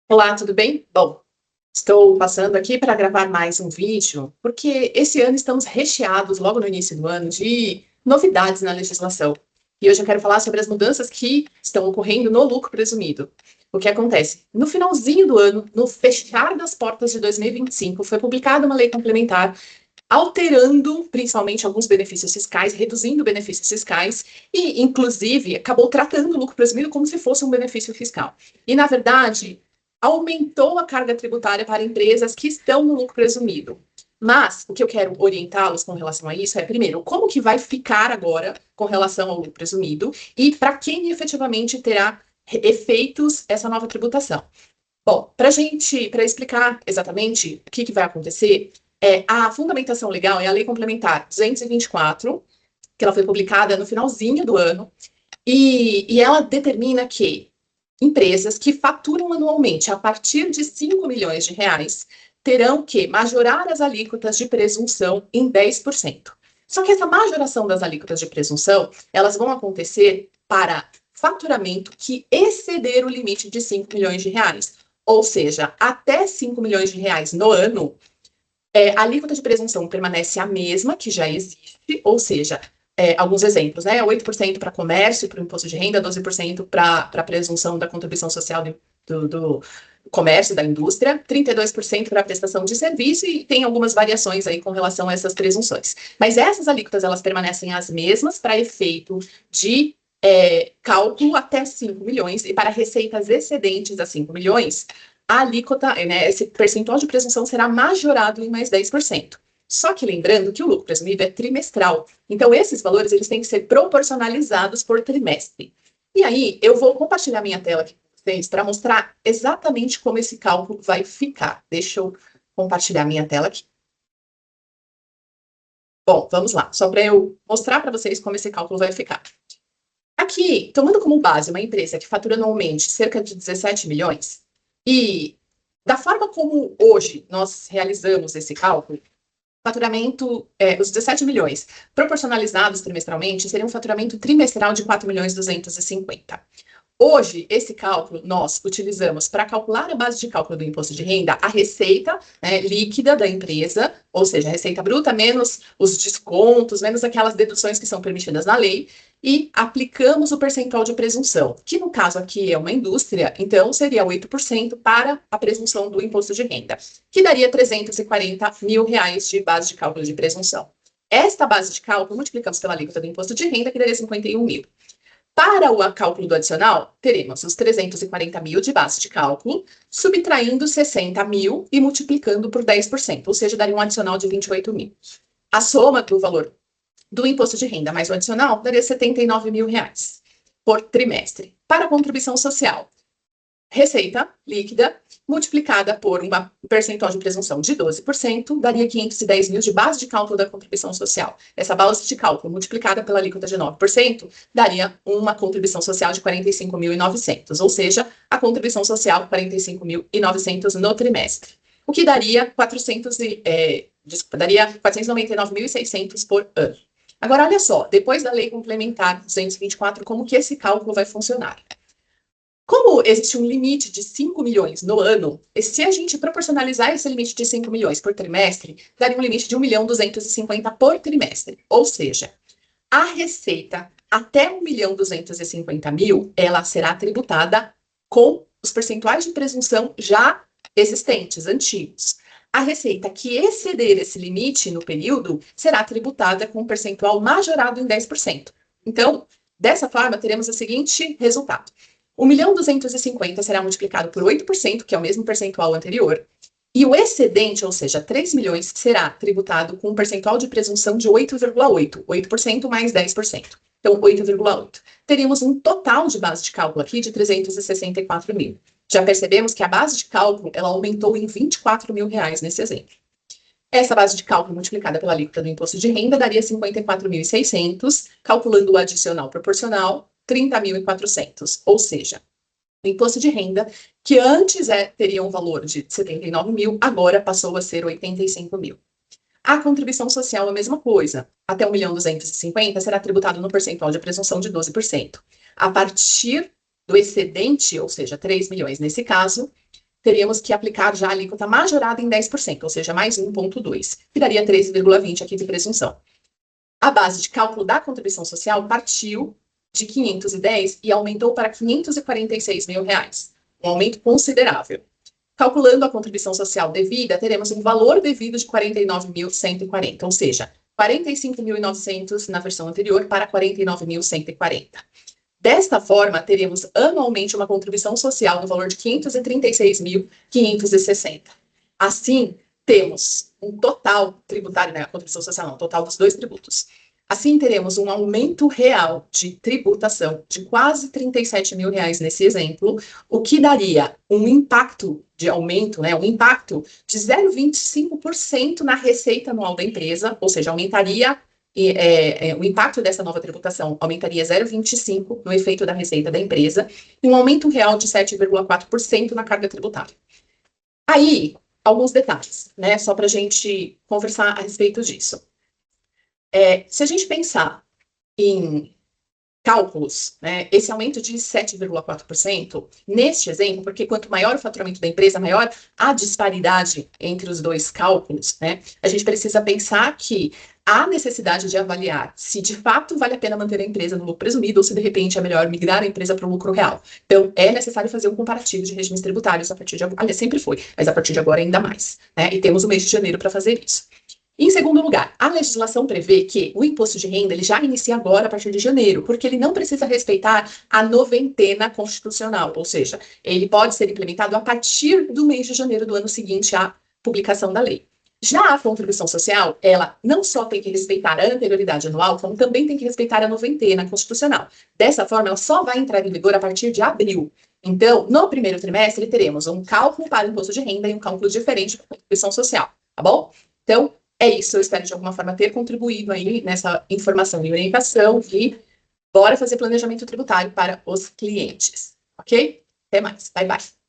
Olá, tudo bem? Bom, estou passando aqui para gravar mais um vídeo, porque esse ano estamos recheados, logo no início do ano, de novidades na legislação. E hoje eu quero falar sobre as mudanças que estão ocorrendo no lucro presumido. O que acontece? No finalzinho do ano, no fechar das portas de 2025, foi publicada uma lei complementar alterando principalmente alguns benefícios fiscais, reduzindo benefícios fiscais e, inclusive, acabou tratando o lucro presumido como se fosse um benefício fiscal. E, na verdade, aumentou a carga tributária para empresas que estão no lucro presumido. Mas o que eu quero orientá-los com relação a isso é, primeiro, como que vai ficar agora com relação ao lucro presumido e para quem efetivamente terá efeitos essa nova tributação. Bom, para explicar exatamente o que vai acontecer, a fundamentação legal é a Lei Complementar 224, que ela foi publicada no finalzinho do ano, e ela determina que empresas que faturam anualmente a partir de 5 milhões de reais terão que majorar as alíquotas de presunção em 10%. Só que essa majoração das alíquotas de presunção, elas vão acontecer para faturamento que exceder o limite de 5 milhões de reais. Ou seja, até 5 milhões de reais no ano, a alíquota de presunção permanece a mesma, que já existe, ou seja, alguns exemplos, né? 8% para comércio, para o imposto de renda, 12% para a presunção da contribuição social do comércio, da indústria, 32% para a prestação de serviço e tem algumas variações aí com relação a essas presunções. Mas essas alíquotas, elas permanecem as mesmas para efeito de cálculo até 5 milhões e para receitas excedentes a 5 milhões, a alíquota, né, esse percentual de presunção será majorado em mais 10%. Só que lembrando que o lucro presumido é trimestral. Então, esses valores eles têm que ser proporcionalizados por trimestre. E aí, eu vou compartilhar minha tela aqui com vocês para mostrar exatamente como esse cálculo vai ficar. Deixa eu compartilhar minha tela aqui. Bom, vamos lá. Só para eu mostrar para vocês como esse cálculo vai ficar. Aqui, tomando como base uma empresa que fatura anualmente cerca de 17 milhões, e da forma como hoje nós realizamos esse cálculo, faturamento, os 17 milhões proporcionalizados trimestralmente seria um faturamento trimestral de 4 milhões 250. Hoje, esse cálculo nós utilizamos para calcular a base de cálculo do imposto de renda a receita, né, líquida da empresa, ou seja, a receita bruta menos os descontos, menos aquelas deduções que são permitidas na lei, e aplicamos o percentual de presunção, que no caso aqui é uma indústria, então seria 8% para a presunção do imposto de renda, que daria 340 mil reais de base de cálculo de presunção. Esta base de cálculo multiplicamos pela alíquota do imposto de renda, que daria 51 mil. Para o cálculo do adicional, teremos os 340 mil de base de cálculo, subtraindo 60 mil e multiplicando por 10%, ou seja, daria um adicional de 28 mil. A soma do valor do imposto de renda mais o adicional daria 79 mil reais por trimestre. Para a contribuição social, receita líquida multiplicada por um percentual de presunção de 12%, daria 510 mil de base de cálculo da contribuição social. Essa base de cálculo multiplicada pela alíquota de 9%, daria uma contribuição social de 45.900, ou seja, a contribuição social 45.900 no trimestre. O que daria 499.600 por ano. Agora, olha só, depois da Lei Complementar 224, como que esse cálculo vai funcionar? Como existe um limite de 5 milhões no ano, se a gente proporcionalizar esse limite de 5 milhões por trimestre, daria um limite de 1.250 por trimestre. Ou seja, a receita até 1.250.000, ela será tributada com os percentuais de presunção já existentes, antigos. A receita que exceder esse limite no período será tributada com um percentual majorado em 10%. Então, dessa forma, teremos o seguinte resultado. 1.250.000 será multiplicado por 8%, que é o mesmo percentual anterior, e o excedente, ou seja, 3 milhões, será tributado com um percentual de presunção de 8,8%, 8% mais 10%. Então, 8,8%. Teríamos um total de base de cálculo aqui de 364 mil. Já percebemos que a base de cálculo ela aumentou em 24 mil reais nesse exemplo. Essa base de cálculo multiplicada pela alíquota do imposto de renda daria 54.600, calculando o adicional proporcional, 30.400, ou seja, o imposto de renda, que antes teria um valor de 79 mil, agora passou a ser 85 mil. A contribuição social, a mesma coisa. Até 1.250.000 será tributado no percentual de presunção de 12%. A partir do excedente, ou seja, 3 milhões nesse caso, teríamos que aplicar já a alíquota majorada em 10%, ou seja, mais 1,2, que daria 13,20 aqui de presunção. A base de cálculo da contribuição social partiu de 510 e aumentou para 546 mil reais, um aumento considerável. Calculando a contribuição social devida, teremos um valor devido de 49.140, ou seja, 45.900 na versão anterior para 49.140. Desta forma, teremos anualmente uma contribuição social no valor de 536.560. Assim, temos um total tributário, né, a contribuição social não, total dos dois tributos. Assim, teremos um aumento real de tributação de quase 37 mil reais nesse exemplo, o que daria um impacto de aumento, né, um impacto de 0,25% na receita anual da empresa, ou seja, aumentaria o impacto dessa nova tributação aumentaria 0,25% no efeito da receita da empresa e um aumento real de 7,4% na carga tributária. Aí, alguns detalhes, né, só para a gente conversar a respeito disso. Se a gente pensar em cálculos, né, esse aumento de 7,4%, neste exemplo, porque quanto maior o faturamento da empresa, maior a disparidade entre os dois cálculos, né, a gente precisa pensar que há necessidade de avaliar se de fato vale a pena manter a empresa no lucro presumido ou se de repente é melhor migrar a empresa para o lucro real. Então, é necessário fazer um comparativo de regimes tributários a partir de agora, aliás, sempre foi, mas a partir de agora ainda mais, né, e temos o mês de janeiro para fazer isso. Em segundo lugar, a legislação prevê que o imposto de renda ele já inicia agora a partir de janeiro, porque ele não precisa respeitar a noventena constitucional, ou seja, ele pode ser implementado a partir do mês de janeiro do ano seguinte à publicação da lei. Já a contribuição social, ela não só tem que respeitar a anterioridade anual, como também tem que respeitar a noventena constitucional. Dessa forma, ela só vai entrar em vigor a partir de abril. Então, no primeiro trimestre, teremos um cálculo para o imposto de renda e um cálculo diferente para a contribuição social, tá bom? Então, é isso, eu espero de alguma forma ter contribuído aí nessa informação e orientação e bora fazer planejamento tributário para os clientes, ok? Até mais, bye bye.